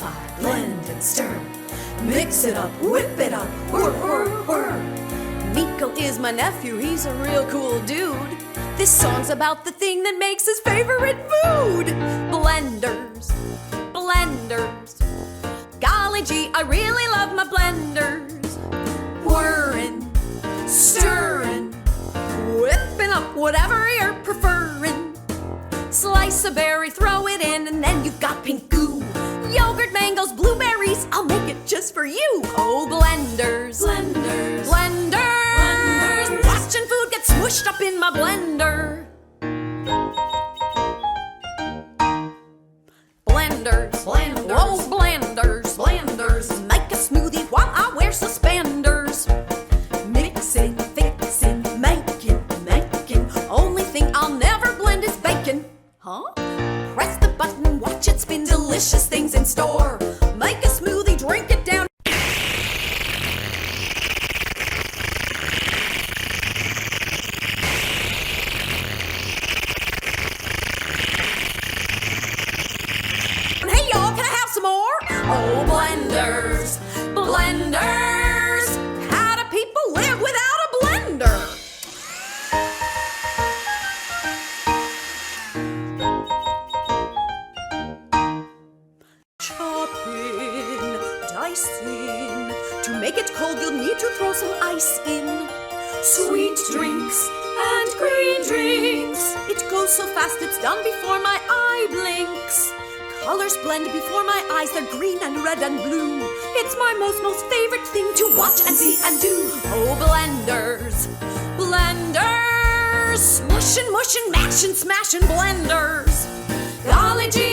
purify, blend and stir. Mix it up, whip it up, whir, whir, whir. Miko is my nephew, he's a real cool dude. This song's about the thing that makes his favorite food. Blenders, blenders. Golly gee, I really love my blenders. Whirring, stirring, whipping up whatever you're preferring. Slice a berry, throw it in, and then you've got pink goo. Yogurt, mangoes, blueberries, I'll make it just for you. Oh, blenders, blenders, blenders. Watching food get smushed up in my blender. Blenders, blenders, oh, blenders, blenders. Make a smoothie while I wear suspenders. Mixing, fixing, making. Only thing I'll never blend is bacon. Huh? Press the button, watch it spin, delicious things in store. Make a smoothie, drink it down. Hey y'all, can I have some more? Oh, blenders, blenders. How do people live without a blender? Chopping, dicing. To make it cold, you'll need to throw some ice in. Sweet drinks and green drinks. It goes so fast, it's done before my eye blinks. Colors blend before my eyes, they're green and red and blue. It's my most favorite thing to watch and see and do. Oh, blenders, blenders. Smushing, mushing, mashing, smashing blenders. Golly gee,